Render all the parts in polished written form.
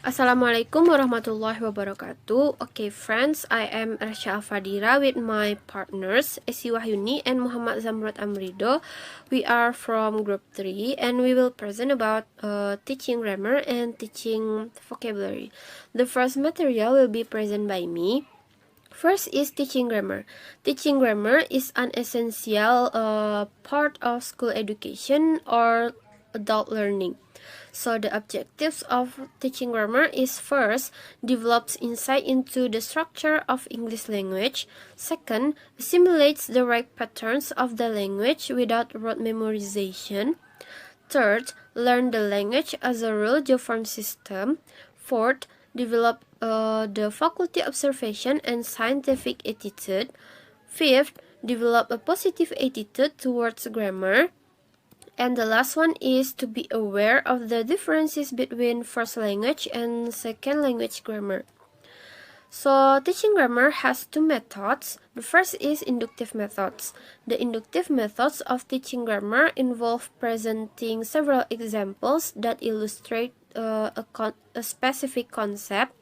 Assalamualaikum warahmatullahi wabarakatuh. Okay friends, I am Rasha Alfadira with my partners Esi Wahyuni and Muhammad Zamrud Amrido. We are from group 3 and we will present about teaching grammar and teaching vocabulary. The first material will be present by me. First is teaching grammar. Teaching grammar is an essential part of school education or adult learning. So the objectives of teaching grammar is first, develops insight into the structure of English language. Second, assimilates the right patterns of the language without rote memorization. Third, learn the language as a rule-form system. Fourth, develop the faculty observation and scientific attitude. Fifth, develop a positive attitude towards grammar. And the last one is to be aware of the differences between first language and second language grammar. So teaching grammar has two methods. The first is inductive methods. The inductive methods of teaching grammar involve presenting several examples that illustrate a specific concept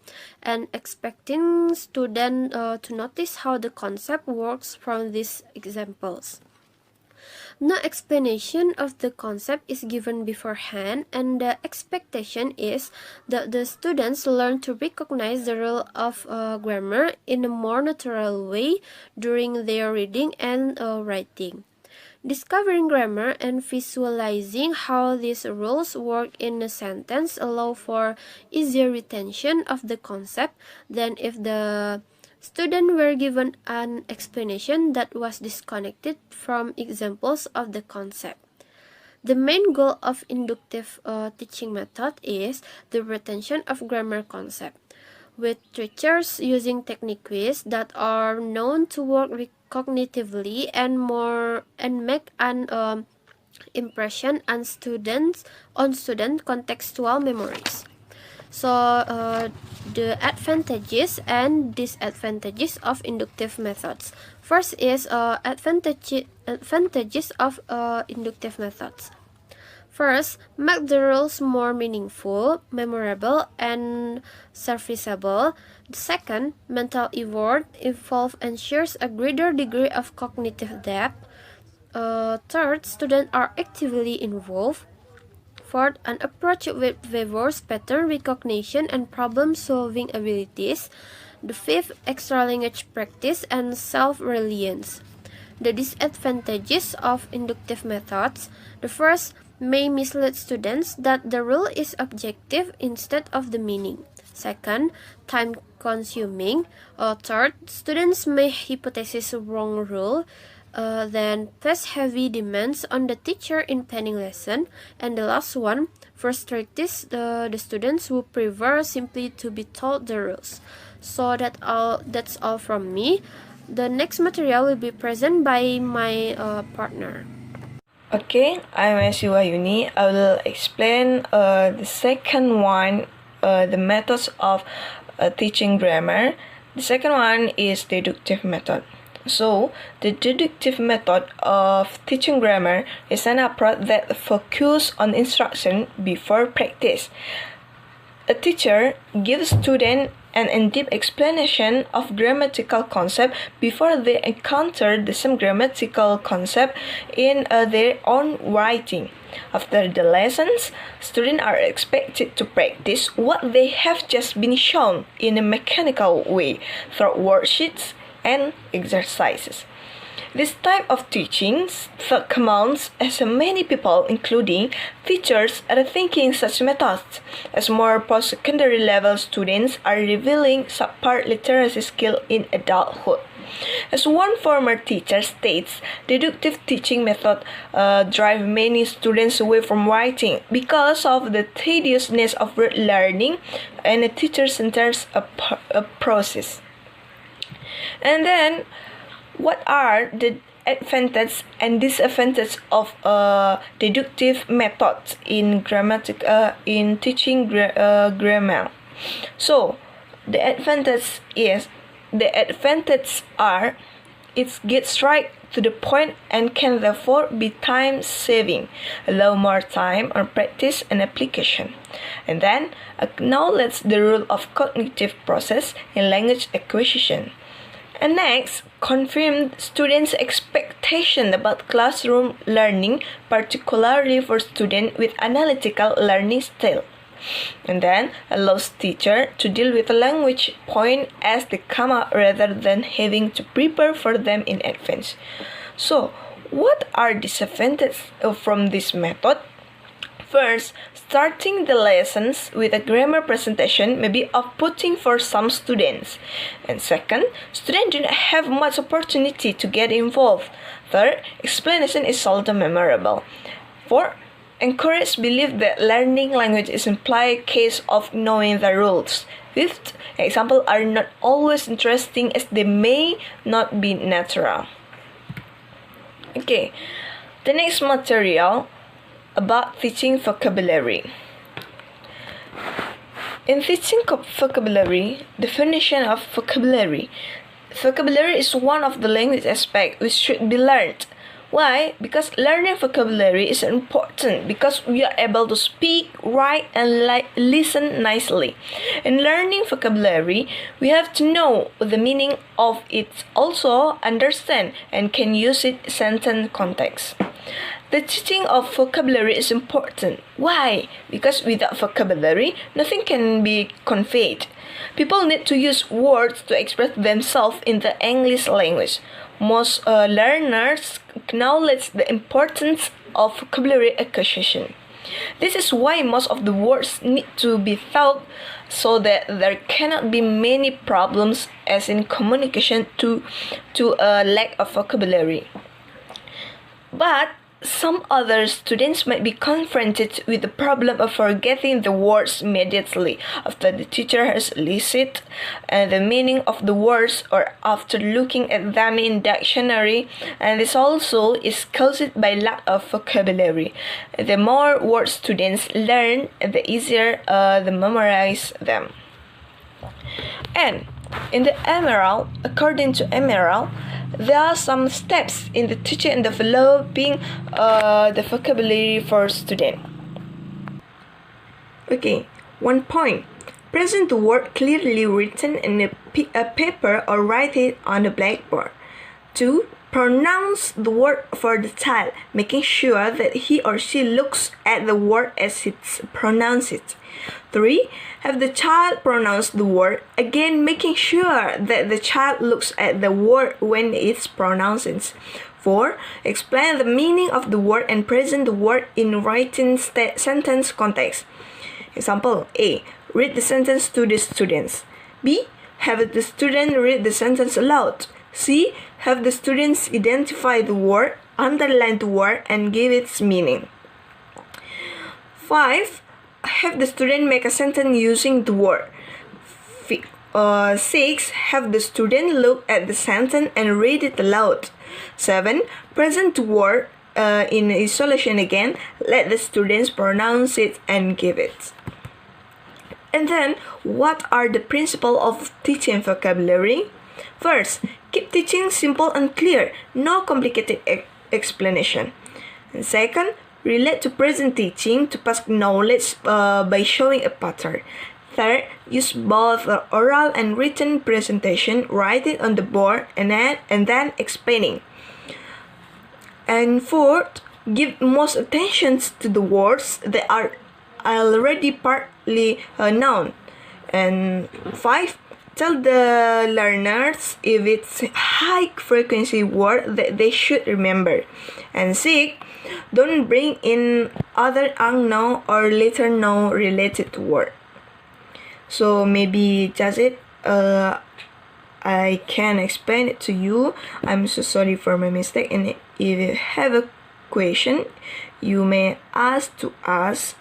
and expecting students to notice how the concept works from these examples. No explanation of the concept is given beforehand, and the expectation is that the students learn to recognize the rule of grammar in a more natural way during their reading and writing. Discovering grammar and visualizing how these rules work in a sentence allow for easier retention of the concept than if the students were given an explanation that was disconnected from examples of the concept. The main goal of inductive teaching method is the retention of grammar concept, with teachers using techniques that are known to work cognitively and make an impression on student contextual memories. So the advantages and disadvantages of inductive methods. First is advantages of inductive methods. First, make the rules more meaningful, memorable, and serviceable. Second, mental effort involved ensures a greater degree of cognitive depth. Third, students are actively involved. Fourth, an approach with favors pattern recognition and problem-solving abilities. The fifth, extra language practice and self-reliance. The disadvantages of inductive methods. The first, may mislead students that the rule is objective instead of the meaning. Second, time-consuming. Third, students may hypothesize wrong rule. Then place heavy demands on the teacher in planning lesson. And the last one, frustrates the students who prefer simply to be told the rules. So that's all from me. The next material will be present by my partner. Okay, I'm Esi Wahyuni. I will explain the second one, the methods of teaching grammar. The second one is deductive method. So, the deductive method of teaching grammar is an approach that focuses on instruction before practice. A teacher gives students an in-depth explanation of grammatical concept before they encounter the same grammatical concept in their own writing. After the lessons, students are expected to practice what they have just been shown in a mechanical way through worksheets and exercises. This type of teaching commands as many people, including teachers, are thinking such methods, as more post-secondary level students are revealing subpar literacy skill in adulthood. As one former teacher states, deductive teaching method drive many students away from writing because of the tediousness of word learning and a teacher-centered process. And then, what are the advantages and disadvantages of deductive methods in teaching grammar? So, the advantages are it gets right to the point and can therefore be time-saving, allow more time on practice and application. And then, acknowledge the role of cognitive process in language acquisition. And next, confirm students' expectation about classroom learning, particularly for students with analytical learning style. And then allows teacher to deal with the language point as they come up rather than having to prepare for them in advance. So, what are disadvantages from this method? First, starting the lessons with a grammar presentation may be off-putting for some students. And second, students do not have much opportunity to get involved. Third, explanation is seldom memorable. Fourth, encourage belief that learning language is implied case of knowing the rules. Fifth, examples are not always interesting as they may not be natural. Okay, the next material about teaching vocabulary. In teaching vocabulary, definition of vocabulary. Vocabulary is one of the language aspects which should be learned. Why? Because learning vocabulary is important because we are able to speak, write, and listen nicely. In learning vocabulary, we have to know the meaning of it, also understand and can use it in sentence context. The teaching of vocabulary is important. Why? Because without vocabulary, nothing can be conveyed. People need to use words to express themselves in the English language. Most learners acknowledge the importance of vocabulary acquisition. This is why most of the words need to be taught so that there cannot be many problems as in communication to a lack of vocabulary. But some other students might be confronted with the problem of forgetting the words immediately after the teacher has listed the meaning of the words or after looking at them in dictionary, and this also is caused by lack of vocabulary. The more words students learn, the easier they memorize them. And in the Emerald, according to Emerald, there are some steps in the teaching and developing the vocabulary for students. Okay, 1 point. Present the word clearly written in a paper or write it on the blackboard. 2. Pronounce the word for the child, making sure that he or she looks at the word as it's pronounced. 3. Have the child pronounce the word, again making sure that the child looks at the word when it's pronounced. 4. Explain the meaning of the word and present the word in written sentence context. Example A. Read the sentence to the students. B. Have the student read the sentence aloud. C. Have the students identify the word, underline the word, and give its meaning. 5. Have the student make a sentence using the word. 6. Have the student look at the sentence and read it aloud. 7. Present the word in isolation again. Let the students pronounce it and give it. And then, what are the principles of teaching vocabulary? First, keep teaching simple and clear, no complicated explanation. And second, relate to present teaching to pass knowledge by showing a pattern. Third, use both oral and written presentation, write it on the board and then explaining. And fourth, give most attention to the words that are already partly known. And 5, tell the learners if it's high frequency word that they should remember. And 6, don't bring in other unknown or little known related word. So maybe that's it. I can explain it to you. I'm so sorry for my mistake. And if you have a question, you may ask to us